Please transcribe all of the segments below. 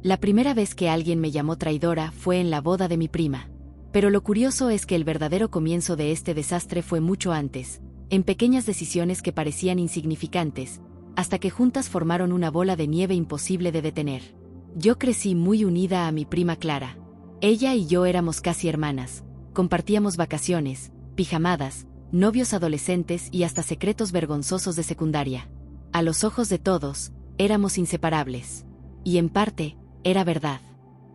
La primera vez que alguien me llamó traidora fue en la boda de mi prima. Pero lo curioso es que el verdadero comienzo de este desastre fue mucho antes, en pequeñas decisiones que parecían insignificantes, hasta que juntas formaron una bola de nieve imposible de detener. Yo crecí muy unida a mi prima Clara. Ella y yo éramos casi hermanas, compartíamos vacaciones, pijamadas, novios adolescentes y hasta secretos vergonzosos de secundaria. A los ojos de todos, éramos inseparables. Y en parte, era verdad.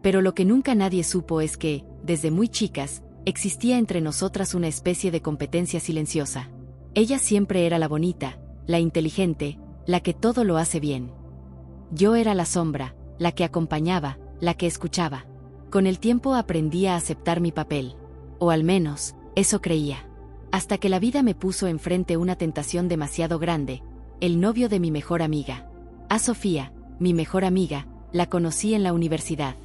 Pero lo que nunca nadie supo es que, desde muy chicas, existía entre nosotras una especie de competencia silenciosa. Ella siempre era la bonita, la inteligente, la que todo lo hace bien. Yo era la sombra, la que acompañaba, la que escuchaba. Con el tiempo aprendí a aceptar mi papel. O al menos, eso creía. Hasta que la vida me puso enfrente una tentación demasiado grande, el novio de mi mejor amiga. A Sofía, mi mejor amiga, la conocí en la universidad.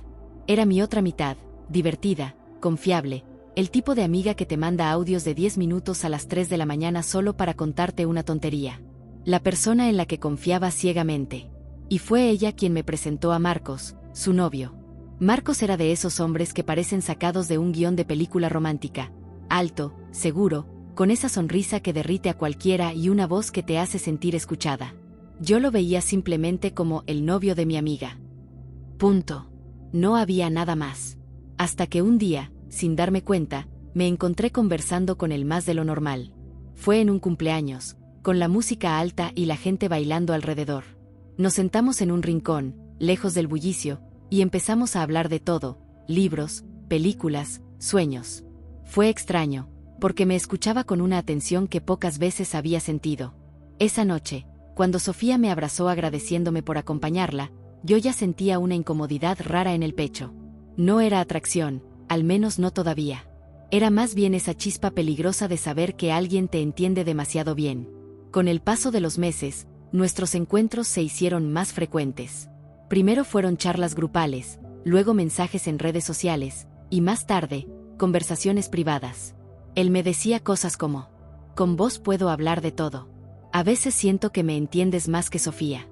Era mi otra mitad, divertida, confiable, el tipo de amiga que te manda audios de 10 minutos a las 3 de la mañana solo para contarte una tontería. La persona en la que confiaba ciegamente. Y fue ella quien me presentó a Marcos, su novio. Marcos era de esos hombres que parecen sacados de un guión de película romántica. Alto, seguro, con esa sonrisa que derrite a cualquiera y una voz que te hace sentir escuchada. Yo lo veía simplemente como el novio de mi amiga. Punto. No había nada más. Hasta que un día, sin darme cuenta, me encontré conversando con él más de lo normal. Fue en un cumpleaños, con la música alta y la gente bailando alrededor. Nos sentamos en un rincón, lejos del bullicio, y empezamos a hablar de todo, libros, películas, sueños. Fue extraño, porque me escuchaba con una atención que pocas veces había sentido. Esa noche, cuando Sofía me abrazó agradeciéndome por acompañarla, yo ya sentía una incomodidad rara en el pecho. No era atracción, al menos no todavía. Era más bien esa chispa peligrosa de saber que alguien te entiende demasiado bien. Con el paso de los meses, nuestros encuentros se hicieron más frecuentes. Primero fueron charlas grupales, luego mensajes en redes sociales, y más tarde, conversaciones privadas. Él me decía cosas como: con vos puedo hablar de todo. A veces siento que me entiendes más que Sofía.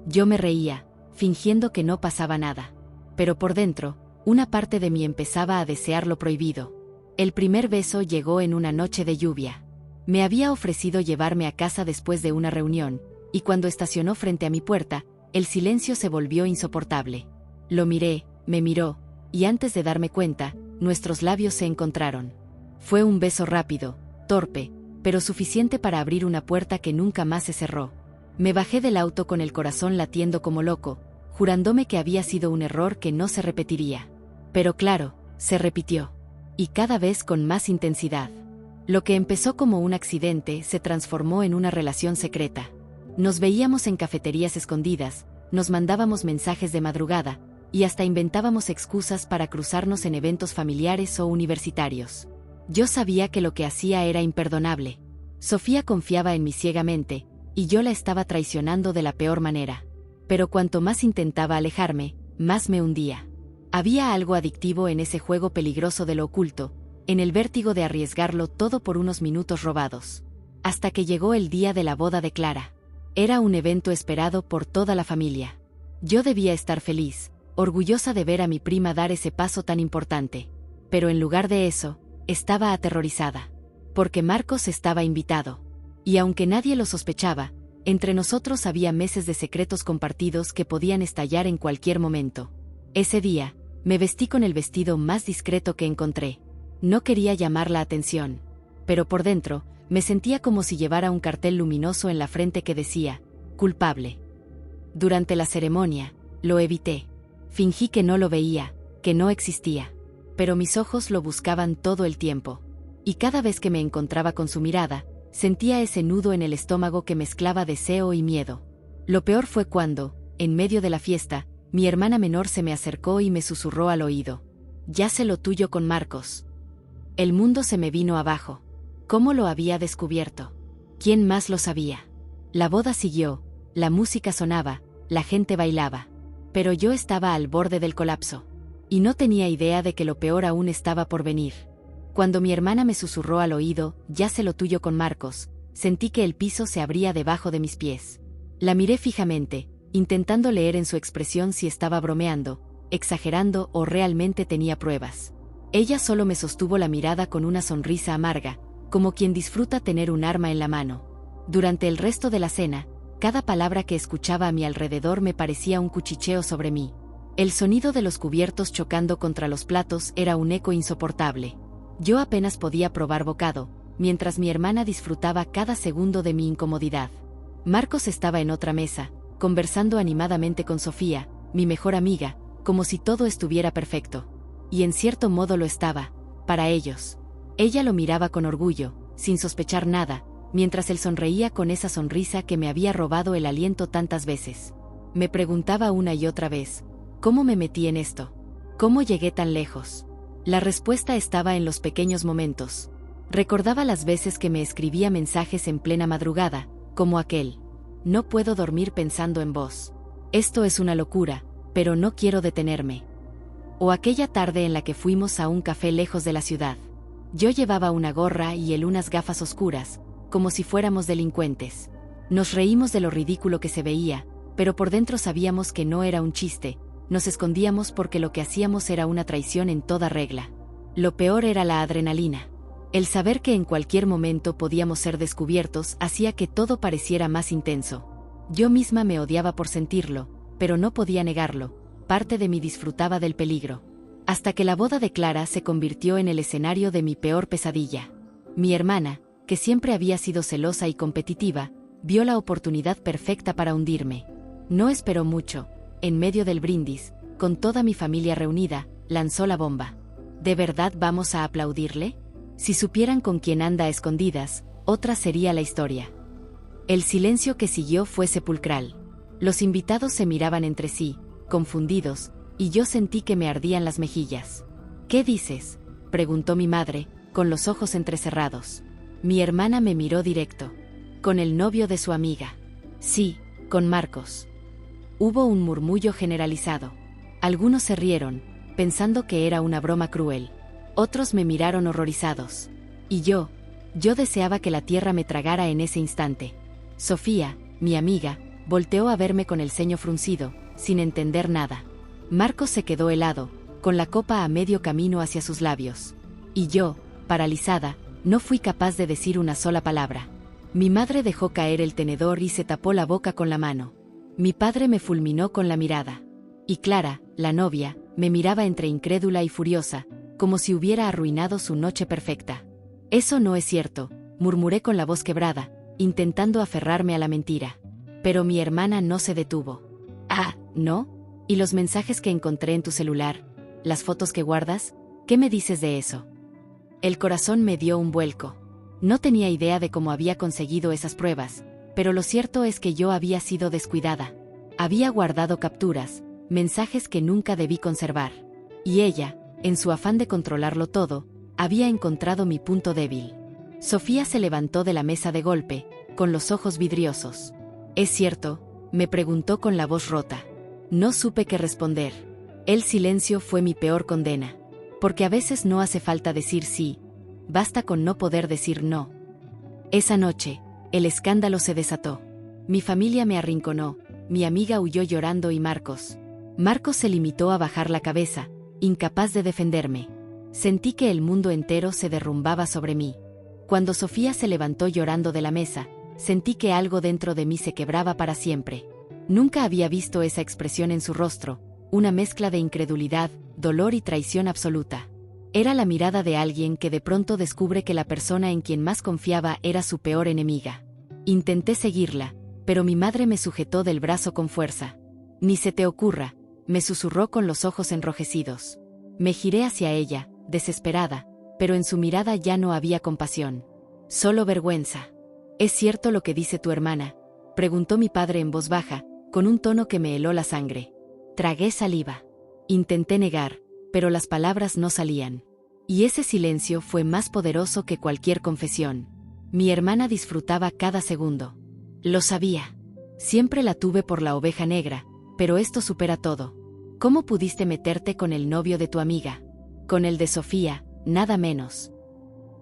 Yo me reía, fingiendo que no pasaba nada. Pero por dentro, una parte de mí empezaba a desear lo prohibido. El primer beso llegó en una noche de lluvia. Me había ofrecido llevarme a casa después de una reunión, y cuando estacionó frente a mi puerta, el silencio se volvió insoportable. Lo miré, me miró, y antes de darme cuenta, nuestros labios se encontraron. Fue un beso rápido, torpe, pero suficiente para abrir una puerta que nunca más se cerró. Me bajé del auto con el corazón latiendo como loco, jurándome que había sido un error que no se repetiría. Pero claro, se repitió. Y cada vez con más intensidad. Lo que empezó como un accidente se transformó en una relación secreta. Nos veíamos en cafeterías escondidas, nos mandábamos mensajes de madrugada, y hasta inventábamos excusas para cruzarnos en eventos familiares o universitarios. Yo sabía que lo que hacía era imperdonable. Sofía confiaba en mí ciegamente, y yo la estaba traicionando de la peor manera. Pero cuanto más intentaba alejarme, más me hundía. Había algo adictivo en ese juego peligroso de lo oculto, en el vértigo de arriesgarlo todo por unos minutos robados. Hasta que llegó el día de la boda de Clara. Era un evento esperado por toda la familia. Yo debía estar feliz, orgullosa de ver a mi prima dar ese paso tan importante. Pero en lugar de eso, estaba aterrorizada. Porque Marcos estaba invitado. Y aunque nadie lo sospechaba, entre nosotros había meses de secretos compartidos que podían estallar en cualquier momento. Ese día, me vestí con el vestido más discreto que encontré. No quería llamar la atención. Pero por dentro, me sentía como si llevara un cartel luminoso en la frente que decía: culpable. Durante la ceremonia, lo evité. Fingí que no lo veía, que no existía. Pero mis ojos lo buscaban todo el tiempo. Y cada vez que me encontraba con su mirada, sentía ese nudo en el estómago que mezclaba deseo y miedo. Lo peor fue cuando, en medio de la fiesta, mi hermana menor se me acercó y me susurró al oído: ya sé lo tuyo con Marcos. El mundo se me vino abajo. ¿Cómo lo había descubierto? ¿Quién más lo sabía? La boda siguió, la música sonaba, la gente bailaba. Pero yo estaba al borde del colapso. Y no tenía idea de que lo peor aún estaba por venir. Cuando mi hermana me susurró al oído: ya sé lo tuyo con Marcos, sentí que el piso se abría debajo de mis pies. La miré fijamente, intentando leer en su expresión si estaba bromeando, exagerando o realmente tenía pruebas. Ella solo me sostuvo la mirada con una sonrisa amarga, como quien disfruta tener un arma en la mano. Durante el resto de la cena, cada palabra que escuchaba a mi alrededor me parecía un cuchicheo sobre mí. El sonido de los cubiertos chocando contra los platos era un eco insoportable. Yo apenas podía probar bocado, mientras mi hermana disfrutaba cada segundo de mi incomodidad. Marcos estaba en otra mesa, conversando animadamente con Sofía, mi mejor amiga, como si todo estuviera perfecto. Y en cierto modo lo estaba, para ellos. Ella lo miraba con orgullo, sin sospechar nada, mientras él sonreía con esa sonrisa que me había robado el aliento tantas veces. Me preguntaba una y otra vez, ¿cómo me metí en esto? ¿Cómo llegué tan lejos? La respuesta estaba en los pequeños momentos. Recordaba las veces que me escribía mensajes en plena madrugada, como aquel. No puedo dormir pensando en vos. Esto es una locura, pero no quiero detenerme. O aquella tarde en la que fuimos a un café lejos de la ciudad. Yo llevaba una gorra y él unas gafas oscuras, como si fuéramos delincuentes. Nos reímos de lo ridículo que se veía, pero por dentro sabíamos que no era un chiste. Nos escondíamos porque lo que hacíamos era una traición en toda regla. Lo peor era la adrenalina. El saber que en cualquier momento podíamos ser descubiertos hacía que todo pareciera más intenso. Yo misma me odiaba por sentirlo, pero no podía negarlo. Parte de mí disfrutaba del peligro. Hasta que la boda de Clara se convirtió en el escenario de mi peor pesadilla. Mi hermana, que siempre había sido celosa y competitiva, vio la oportunidad perfecta para hundirme. No esperó mucho. En medio del brindis, con toda mi familia reunida, lanzó la bomba. ¿De verdad vamos a aplaudirle? Si supieran con quién anda a escondidas, otra sería la historia. El silencio que siguió fue sepulcral. Los invitados se miraban entre sí, confundidos, y yo sentí que me ardían las mejillas. ¿Qué dices?, preguntó mi madre, con los ojos entrecerrados. Mi hermana me miró directo. ¿Con el novio de su amiga? Sí, con Marcos. Hubo un murmullo generalizado. Algunos se rieron, pensando que era una broma cruel. Otros me miraron horrorizados. Y yo deseaba que la tierra me tragara en ese instante. Sofía, mi amiga, volteó a verme con el ceño fruncido, sin entender nada. Marcos se quedó helado, con la copa a medio camino hacia sus labios. Y yo, paralizada, no fui capaz de decir una sola palabra. Mi madre dejó caer el tenedor y se tapó la boca con la mano. Mi padre me fulminó con la mirada. Y Clara, la novia, me miraba entre incrédula y furiosa, como si hubiera arruinado su noche perfecta. Eso no es cierto, murmuré con la voz quebrada, intentando aferrarme a la mentira. Pero mi hermana no se detuvo. Ah, ¿no? ¿Y los mensajes que encontré en tu celular? ¿Las fotos que guardas? ¿Qué me dices de eso? El corazón me dio un vuelco. No tenía idea de cómo había conseguido esas pruebas, pero lo cierto es que yo había sido descuidada. Había guardado capturas, mensajes que nunca debí conservar. Y ella, en su afán de controlarlo todo, había encontrado mi punto débil. Sofía se levantó de la mesa de golpe, con los ojos vidriosos. ¿Es cierto?, me preguntó con la voz rota. No supe qué responder. El silencio fue mi peor condena. Porque a veces no hace falta decir sí, basta con no poder decir no. Esa noche, el escándalo se desató. Mi familia me arrinconó, mi amiga huyó llorando y Marcos se limitó a bajar la cabeza, incapaz de defenderme. Sentí que el mundo entero se derrumbaba sobre mí. Cuando Sofía se levantó llorando de la mesa, sentí que algo dentro de mí se quebraba para siempre. Nunca había visto esa expresión en su rostro, una mezcla de incredulidad, dolor y traición absoluta. Era la mirada de alguien que de pronto descubre que la persona en quien más confiaba era su peor enemiga. Intenté seguirla, pero mi madre me sujetó del brazo con fuerza. Ni se te ocurra, me susurró con los ojos enrojecidos. Me giré hacia ella, desesperada, pero en su mirada ya no había compasión. Solo vergüenza. ¿Es cierto lo que dice tu hermana?, preguntó mi padre en voz baja, con un tono que me heló la sangre. Tragué saliva. Intenté negar, pero las palabras no salían. Y ese silencio fue más poderoso que cualquier confesión. Mi hermana disfrutaba cada segundo. Lo sabía. Siempre la tuve por la oveja negra, pero esto supera todo. ¿Cómo pudiste meterte con el novio de tu amiga? Con el de Sofía, nada menos.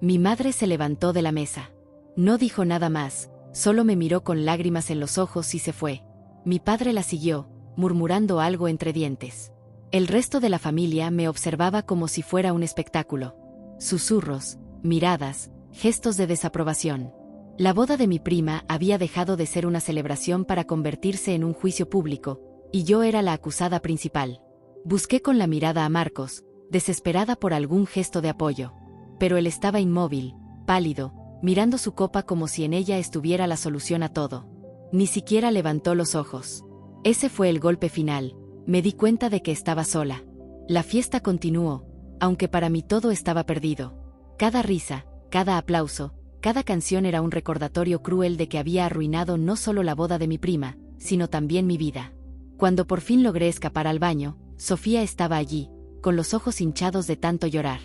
Mi madre se levantó de la mesa. No dijo nada más, solo me miró con lágrimas en los ojos y se fue. Mi padre la siguió, murmurando algo entre dientes. El resto de la familia me observaba como si fuera un espectáculo. Susurros, miradas, gestos de desaprobación. La boda de mi prima había dejado de ser una celebración para convertirse en un juicio público, y yo era la acusada principal. Busqué con la mirada a Marcos, desesperada por algún gesto de apoyo. Pero él estaba inmóvil, pálido, mirando su copa como si en ella estuviera la solución a todo. Ni siquiera levantó los ojos. Ese fue el golpe final. Me di cuenta de que estaba sola. La fiesta continuó, aunque para mí todo estaba perdido. Cada risa, cada aplauso, cada canción era un recordatorio cruel de que había arruinado no solo la boda de mi prima, sino también mi vida. Cuando por fin logré escapar al baño, Sofía estaba allí, con los ojos hinchados de tanto llorar.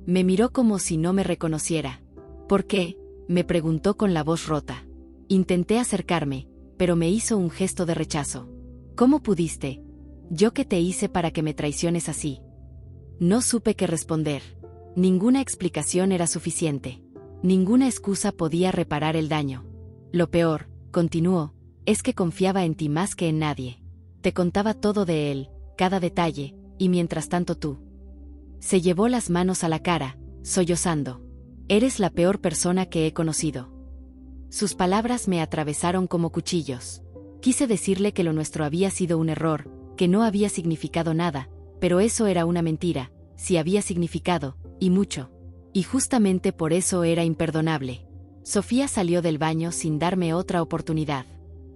Me miró como si no me reconociera. ¿Por qué?, me preguntó con la voz rota. Intenté acercarme, pero me hizo un gesto de rechazo. ¿Cómo pudiste? ¿Yo qué te hice para que me traiciones así? No supe qué responder. Ninguna explicación era suficiente. Ninguna excusa podía reparar el daño. Lo peor, continuó, es que confiaba en ti más que en nadie. Te contaba todo de él, cada detalle, y mientras tanto tú. Se llevó las manos a la cara, sollozando. Eres la peor persona que he conocido. Sus palabras me atravesaron como cuchillos. Quise decirle que lo nuestro había sido un error, que no había significado nada, pero eso era una mentira, sí había significado, y mucho. Y justamente por eso era imperdonable. Sofía salió del baño sin darme otra oportunidad.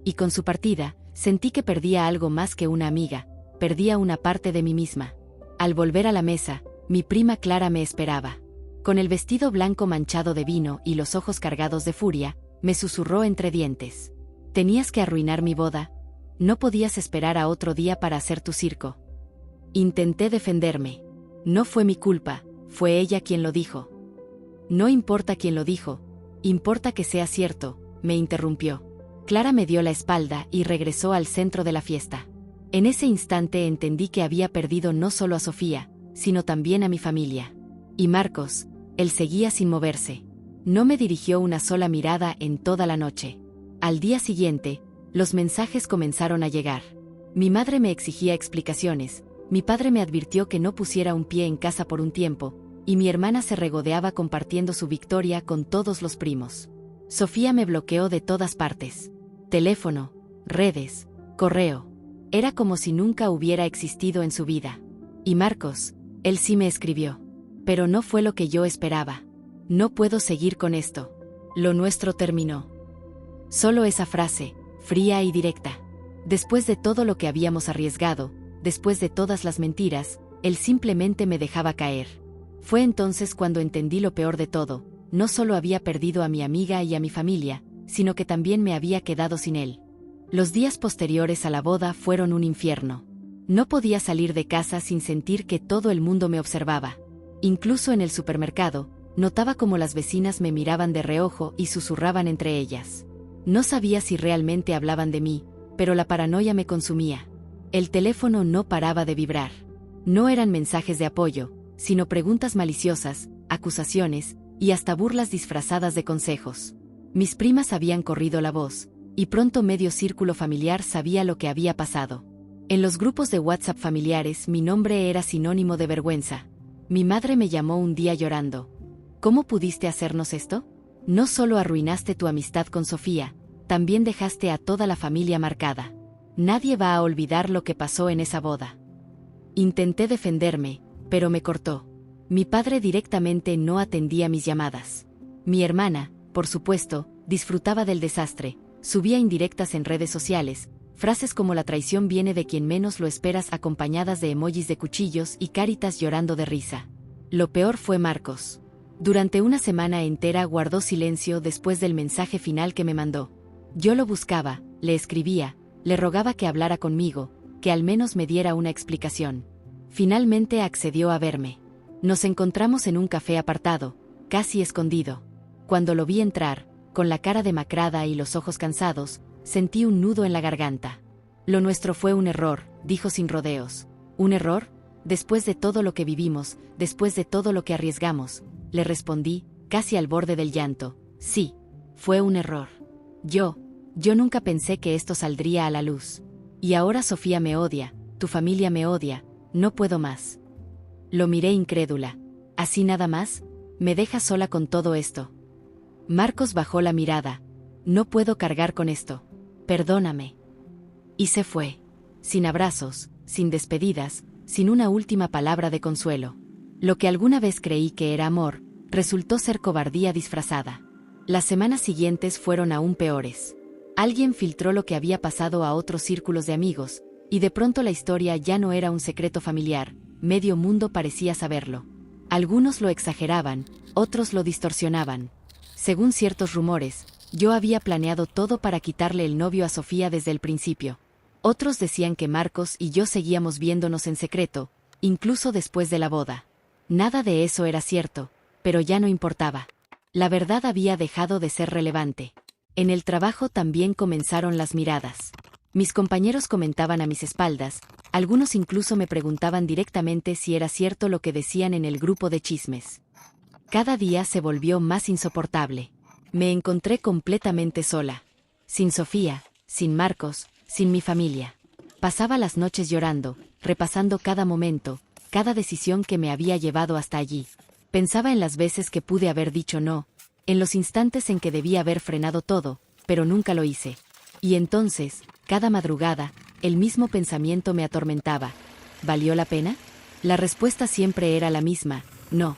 Y con su partida, sentí que perdía algo más que una amiga, perdía una parte de mí misma. Al volver a la mesa, mi prima Clara me esperaba. Con el vestido blanco manchado de vino y los ojos cargados de furia, me susurró entre dientes. Tenías que arruinar mi boda. No podías esperar a otro día para hacer tu circo. Intenté defenderme. No fue mi culpa, fue ella quien lo dijo. No importa quién lo dijo, importa que sea cierto, me interrumpió. Clara me dio la espalda y regresó al centro de la fiesta. En ese instante entendí que había perdido no solo a Sofía, sino también a mi familia. Y Marcos, él seguía sin moverse. No me dirigió una sola mirada en toda la noche. Al día siguiente, los mensajes comenzaron a llegar. Mi madre me exigía explicaciones, mi padre me advirtió que no pusiera un pie en casa por un tiempo, y mi hermana se regodeaba compartiendo su victoria con todos los primos. Sofía me bloqueó de todas partes. Teléfono, redes, correo. Era como si nunca hubiera existido en su vida. Y Marcos, él sí me escribió. Pero no fue lo que yo esperaba. No puedo seguir con esto. Lo nuestro terminó. Solo esa frase, fría y directa. Después de todo lo que habíamos arriesgado, después de todas las mentiras, él simplemente me dejaba caer. Fue entonces cuando entendí lo peor de todo. No solo había perdido a mi amiga y a mi familia, sino que también me había quedado sin él. Los días posteriores a la boda fueron un infierno. No podía salir de casa sin sentir que todo el mundo me observaba. Incluso en el supermercado, notaba cómo las vecinas me miraban de reojo y susurraban entre ellas. No sabía si realmente hablaban de mí, pero la paranoia me consumía. El teléfono no paraba de vibrar. No eran mensajes de apoyo, sino preguntas maliciosas, acusaciones, y hasta burlas disfrazadas de consejos. Mis primas habían corrido la voz, y pronto medio círculo familiar sabía lo que había pasado. En los grupos de WhatsApp familiares mi nombre era sinónimo de vergüenza. Mi madre me llamó un día llorando. ¿Cómo pudiste hacernos esto? No solo arruinaste tu amistad con Sofía, también dejaste a toda la familia marcada. Nadie va a olvidar lo que pasó en esa boda. Intenté defenderme, pero me cortó. Mi padre directamente no atendía mis llamadas. Mi hermana, por supuesto, disfrutaba del desastre, subía indirectas en redes sociales, frases como la traición viene de quien menos lo esperas acompañadas de emojis de cuchillos y caritas llorando de risa. Lo peor fue Marcos. Durante una semana entera guardó silencio después del mensaje final que me mandó. Yo lo buscaba, le escribía, le rogaba que hablara conmigo, que al menos me diera una explicación. Finalmente accedió a verme. Nos encontramos en un café apartado, casi escondido. Cuando lo vi entrar, con la cara demacrada y los ojos cansados, sentí un nudo en la garganta. Lo nuestro fue un error, dijo sin rodeos. ¿Un error? Después de todo lo que vivimos, después de todo lo que arriesgamos, le respondí, casi al borde del llanto. Sí, fue un error. Yo nunca pensé que esto saldría a la luz. Y ahora Sofía me odia, tu familia me odia, no puedo más. Lo miré incrédula. ¿Así nada más? ¿Me dejas sola con todo esto? Marcos bajó la mirada. No puedo cargar con esto. Perdóname. Y se fue. Sin abrazos, sin despedidas, sin una última palabra de consuelo. Lo que alguna vez creí que era amor, resultó ser cobardía disfrazada. Las semanas siguientes fueron aún peores. Alguien filtró lo que había pasado a otros círculos de amigos, y de pronto la historia ya no era un secreto familiar, medio mundo parecía saberlo. Algunos lo exageraban, otros lo distorsionaban. Según ciertos rumores, yo había planeado todo para quitarle el novio a Sofía desde el principio. Otros decían que Marcos y yo seguíamos viéndonos en secreto, incluso después de la boda. Nada de eso era cierto, pero ya no importaba. La verdad había dejado de ser relevante. En el trabajo también comenzaron las miradas. Mis compañeros comentaban a mis espaldas, algunos incluso me preguntaban directamente si era cierto lo que decían en el grupo de chismes. Cada día se volvió más insoportable. Me encontré completamente sola. Sin Sofía, sin Marcos, sin mi familia. Pasaba las noches llorando, repasando cada momento, cada decisión que me había llevado hasta allí. Pensaba en las veces que pude haber dicho no, en los instantes en que debía haber frenado todo, pero nunca lo hice. Y entonces, cada madrugada, el mismo pensamiento me atormentaba. ¿Valió la pena? La respuesta siempre era la misma, no.